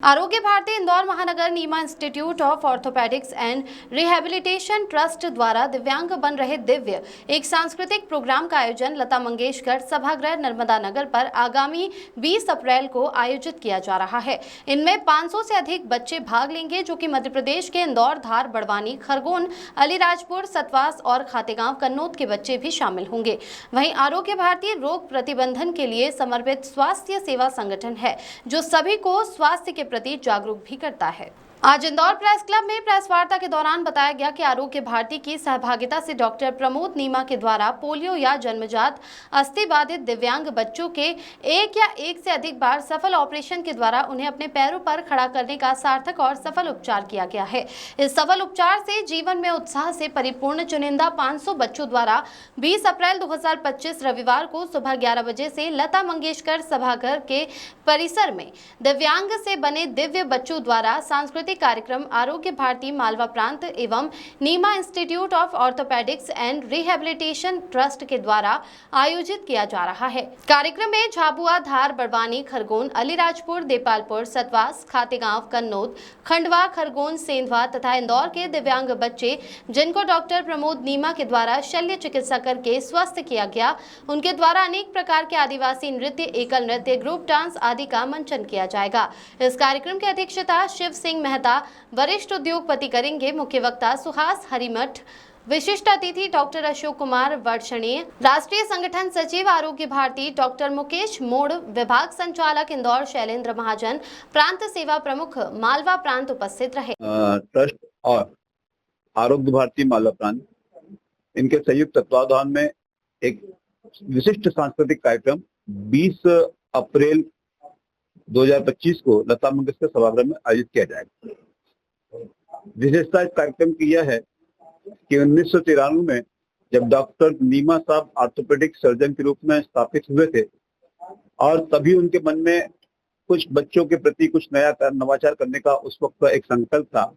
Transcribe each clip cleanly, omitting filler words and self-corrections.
आरोग्य भारती इंदौर महानगर Neema institute of orthopaedics and rehabilitation trust द्वारा दिव्यांग बन रहे दिव्य एक सांस्कृतिक प्रोग्राम का आयोजन लता मंगेशकर सभागृह नर्मदा नगर पर आगामी 20 अप्रैल को आयोजित किया जा रहा है। इनमें 500 से अधिक बच्चे भाग लेंगे, जो कि मध्य प्रदेश के इंदौर, धार, बड़वानी, खरगोन, अलीराजपुर, सतवास और खातेगांव, कन्नौज के बच्चे भी शामिल होंगे। वहीं आरोग्य भारती रोग प्रतिबंधन के लिए समर्पित स्वास्थ्य सेवा संगठन है, जो सभी को स्वास्थ्य के प्रति जागरूक भी करता है। आज इंदौर प्रेस क्लब में प्रेस वार्ता के दौरान बताया गया कि आरोग्य भारती की सहभागिता से डॉक्टर प्रमोद नीमा के द्वारा पोलियो या जन्मजात अस्थि बाधित दिव्यांग बच्चों के एक या एक से अधिक बार सफल ऑपरेशन के द्वारा उन्हें अपने पैरों पर खड़ा करने का सार्थक और सफल उपचार किया गया है। इस सफल उपचार से जीवन में उत्साह से परिपूर्ण चुनिंदा 500 बच्चों द्वारा 20 अप्रैल 2025 रविवार को सुबह 11 बजे से लता मंगेशकर सभागार के परिसर में दिव्यांग से बने दिव्य बच्चों द्वारा सांस्कृतिक कार्यक्रम आरोग्य भारती मालवा प्रांत एवं Neema institute of orthopaedics and rehabilitation trust के द्वारा आयोजित किया जा रहा है। कार्यक्रम में झाबुआ, धार, बड़वानी, खरगोन, अलीराजपुर, देपालपुर, सतवास, खातेगांव, कन्नौज, खंडवा, खरगोन, सेंधवा तथा इंदौर के दिव्यांग बच्चे, जिनको डॉक्टर प्रमोद नीमा के द्वारा शल्य चिकित्सा करके स्वस्थ किया गया, उनके द्वारा अनेक प्रकार के आदिवासी नृत्य, एकल नृत्य, ग्रुप डांस आदि का मंचन किया जाएगा। इस कार्यक्रम की अध्यक्षता शिव सिंह मेहता, वरिष्ठ उद्योगपति करेंगे। मुख्य वक्ता सुहास हरिमठ, विशिष्ट अतिथि डॉक्टर अशोक कुमार वर्षणीय, राष्ट्रीय संगठन सचिव आरोग्य भारती डॉक्टर मुकेश मोड़, विभाग संचालक इंदौर शैलेंद्र महाजन, प्रांत सेवा प्रमुख मालवा प्रांत उपस्थित रहे। ट्रस्ट और आरोग्य भारती मालवा प्रांत इनके संयुक्त तत्वावधान में एक विशिष्ट सांस्कृतिक कार्यक्रम 20 अप्रैल 2025 को लता मंगेशकर सभागृह में आयोजित किया जाएगा। विशेषता इस कार्यक्रम की यह है कि 1993 में जब डॉक्टर नीमा साहब ऑर्थोपेडिक सर्जन के रूप में स्थापित हुए थे और तभी उनके मन में कुछ बच्चों के प्रति कुछ नया नवाचार करने का उस वक्त का एक संकल्प था।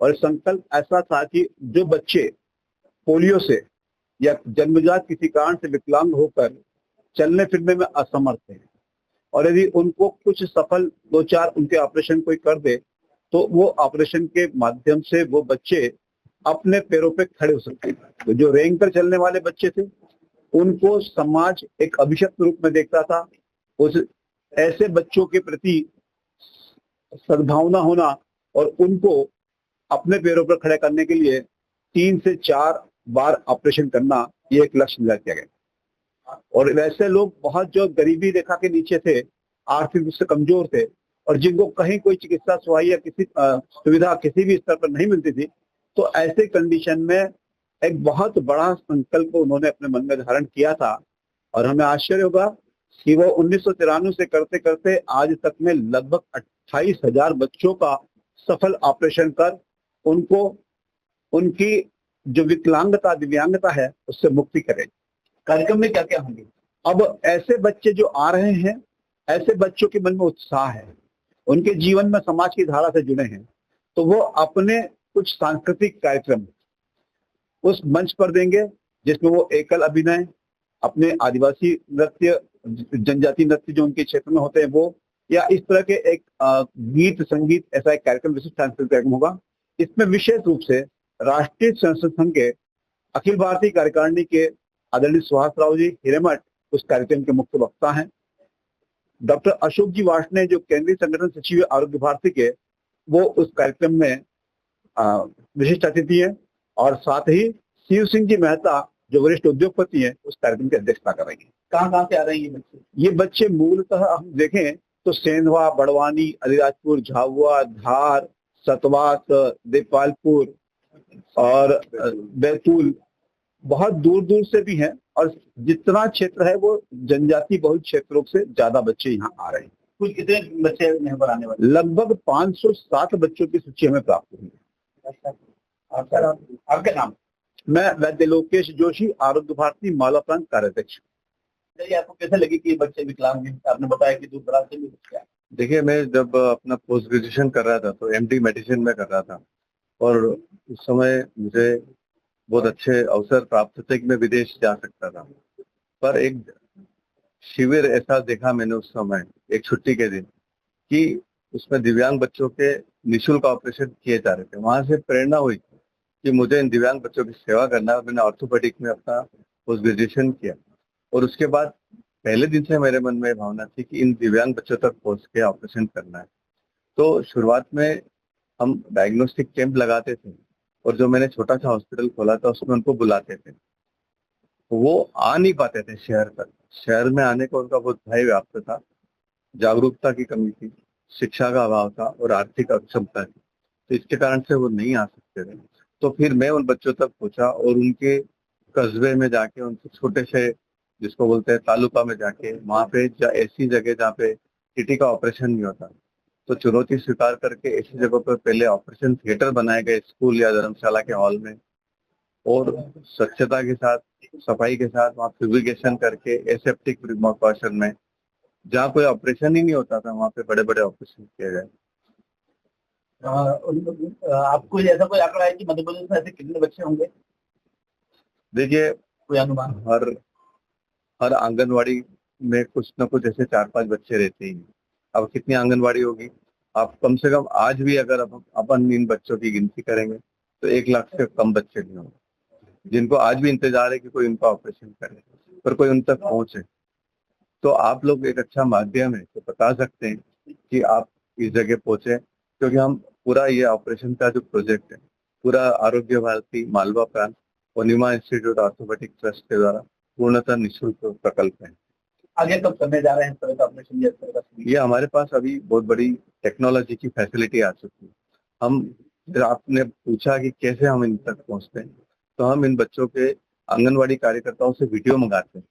और संकल्प ऐसा था कि जो बच्चे पोलियो से या जन्मजात किसी कारण से विकलांग होकर चलने फिरने में असमर्थ हैं और यदि उनको कुछ सफल 2-4 उनके ऑपरेशन कोई कर दे तो वो ऑपरेशन के माध्यम से वो बच्चे अपने पैरों पे खड़े हो सकते हैं। तो जो रेंग कर चलने वाले बच्चे थे उनको समाज एक अभिशप्त रूप में देखता था। उस ऐसे बच्चों के प्रति सद्भावना होना और उनको अपने पैरों पर खड़े करने के लिए 3 से 4 बार ऑपरेशन करना, ये एक लक्ष्य निर्धारित किया गया। और वैसे लोग बहुत जो गरीबी रेखा के नीचे थे, आर्थिक रूप से कमजोर थे और जिनको कहीं कोई चिकित्सा सेवाई या किसी सुविधा किसी भी स्तर पर नहीं मिलती थी, तो ऐसे कंडीशन में एक बहुत बड़ा संकल्प उन्होंने अपने मन में धारण किया था। और हमें आश्चर्य होगा कि वो 1993 से करते करते आज तक में लगभग 28,000 बच्चों का सफल ऑपरेशन कर उनको उनकी जो विकलांगता, दिव्यांगता है उससे मुक्ति करें। कार्यक्रम में क्या क्या होंगे? अब ऐसे बच्चे जो आ रहे हैं, ऐसे बच्चों के मन में उत्साह है, उनके जीवन में समाज की धारा से जुड़े हैं, तो वो अपने कुछ सांस्कृतिक कार्यक्रम उस मंच पर देंगे जिसमें वो एकल अभिनय, अपने आदिवासी नृत्य, जनजाति नृत्य जो उनके क्षेत्र में होते हैं वो, या इस तरह के एक गीत संगीत ऐसा एक कार्यक्रम, विशिष्ट सांस्कृतिक कार्यक्रम होगा। इसमें विशेष रूप से राष्ट्रीय स्वयंसेवक संघ के अखिल भारतीय कार्यकारिणी के आदरणीय सुहास राव जी हिरेमठ उस कार्यक्रम के मुख्य वक्ता हैं। डॉक्टर अशोक जी वार्ष्णेय जो केंद्रीय संगठन सचिव आरोग्य भारती के, वो उस कार्यक्रम में विशिष्ट अतिथि हैं। और साथ ही शिव सिंह जी मेहता जो वरिष्ठ उद्योगपति हैं उस कार्यक्रम की अध्यक्षता कर रही है। कहाँ से आ रहे हैं ये बच्चे? मूलतः हम देखें तो सेंधवा, बड़वानी, अलीराजपुर, झाबुआ, धार, सतवास, देपालपुर और बैतूल, बहुत दूर दूर से भी हैं। और जितना क्षेत्र है वो जनजाति बहुल क्षेत्रों से ज्यादा बच्चे यहाँ आ रहे हैं। कुछ कितने बच्चे यहाँ पर आने वाले? लगभग 507 बच्चों की सूची हमें प्राप्त हुई है। आपका नाम? मैं वैद्य लोकेश जोशी, आरोग्य भारती मालवा प्रांत कार्याध्यक्ष। आपको कैसे लगी कि बच्चे विकलांग हैं? आपने बताया कि दूर दराज से भी बच्चे। देखिए, मैं जब अपना पोस्ट ग्रेजुएशन कर रहा था तो एमडी मेडिसिन में कर रहा था और उस समय मुझे बहुत अच्छे अवसर प्राप्त थे कि मैं विदेश जा सकता था। पर एक शिविर ऐसा देखा मैंने उस समय, एक छुट्टी के दिन, कि उसमें दिव्यांग बच्चों के निःशुल्क ऑपरेशन किए जा रहे थे। वहां से प्रेरणा हुई कि मुझे इन दिव्यांग बच्चों की सेवा करना है। मैंने ऑर्थोपेडिक में अपना पोस्ट ग्रेजुएशन किया और उसके बाद पहले दिन से मेरे मन में भावना थी कि इन दिव्यांग बच्चों तक पहुंच के ऑपरेशन करना है। तो शुरुआत में हम डायग्नोस्टिक कैंप लगाते थे और जो मैंने छोटा सा हॉस्पिटल खोला था उसमें उनको बुलाते थे। वो आ नहीं पाते थे शहर तक। शहर में आने का उनका बहुत भय व्याप्त था, जागरूकता की कमी थी, शिक्षा का अभाव था और आर्थिक अक्षमता थी। तो इसके कारण से वो नहीं आ सकते थे। तो फिर मैं उन बच्चों तक पहुंचा और उनके कस्बे में जाके, उनके छोटे से जिसको बोलते हैं तालुका में जाके, वहां पे ऐसी जगह जहाँ पे टीटी का ऑपरेशन नहीं होता, तो चुनौती स्वीकार करके ऐसी जगहों पर पहले ऑपरेशन थिएटर बनाए गए स्कूल या धर्मशाला के हॉल में, और स्वच्छता के साथ, सफाई के साथ वहाँ फ्यूमिगेशन करके एसेप्टिक प्रिकॉशन में, जहाँ कोई ऑपरेशन ही नहीं होता था वहाँ पे बड़े बड़े ऑपरेशन किए गए। आपको ऐसा कोई आंकड़ा है कि मध्य प्रदेश में ऐसे कितने बच्चे होंगे? देखिए, कोई अनुमान? हर आंगनवाड़ी में कुछ न कुछ ऐसे 4-5 बच्चे रहते ही हैं। अब कितनी आंगनवाड़ी होगी? आप कम से कम आज भी अगर अपन इन बच्चों की गिनती करेंगे तो 1 लाख से कम बच्चे नहीं होंगे जिनको आज भी इंतजार है कि कोई उनका ऑपरेशन करे, पर कोई उन तक पहुंचे। तो आप लोग एक अच्छा माध्यम है तो बता सकते हैं कि आप इस जगह पहुंचे, क्योंकि हम पूरा ये ऑपरेशन का जो प्रोजेक्ट है पूरा आरोग्य भारती मालवा प्रांत और नीमा इंस्टीट्यूट ऑर्थोपेडिक ट्रस्ट के द्वारा पूर्णतः निःशुल्क प्रकल्प है। आगे कब करने जा रहे हैं इस तरह का ऑपरेशन? ये हमारे पास अभी बहुत बड़ी टेक्नोलॉजी की फैसिलिटी आ चुकी है। हम, आपने पूछा कि कैसे हम इन तक पहुंचते हैं, तो हम इन बच्चों के आंगनवाड़ी कार्यकर्ताओं से वीडियो मंगाते हैं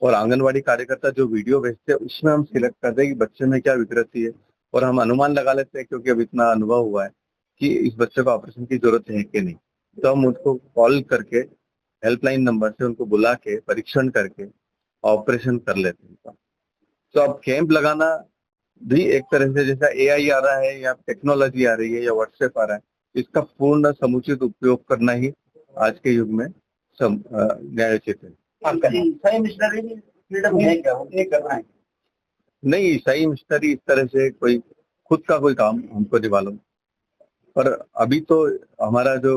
और आंगनवाड़ी कार्यकर्ता जो वीडियो भेजते हैं उसमें हम सिलेक्ट करते हैं कि बच्चे में क्या विकृति है, और हम अनुमान लगा लेते हैं क्योंकि अब इतना अनुभव हुआ है कि इस बच्चे को ऑपरेशन की जरूरत है कि नहीं। तो हम उनको कॉल करके हेल्पलाइन नंबर से उनको बुला के परीक्षण करके ऑपरेशन कर लेते हैं। तो अब कैंप लगाना भी एक तरह से, जैसा AI आ रहा है या टेक्नोलॉजी आ रही है या व्हाट्सएप आ रहा है, इसका पूर्ण समुचित उपयोग करना ही आज के युग में न्यायोचित है। आपका ईसाई मिशनरी फ्रीडम है क्या? वो ये करना है? नहीं, ईसाई मिशनरी इस तरह से कोई खुद का कोई काम हमको नहीं मालूम, पर अभी तो हमारा जो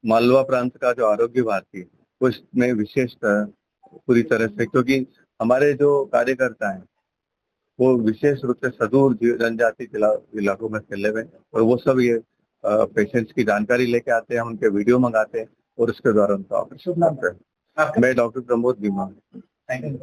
मालवा प्रांत का जो आरोग्य भारती है वो इसमें विशेष पूरी तरह से, क्योंकि हमारे जो कार्यकर्ता हैं वो विशेष रूप से सुदूर जनजाति इलाकों में फैले हुए हैं और वो सब ये पेशेंट्स की जानकारी लेके आते हैं, उनके वीडियो मंगाते हैं और उसके द्वारा उनका ऑपरेशन करते हैं। मैं डॉक्टर प्रमोद बीमा। Thank you.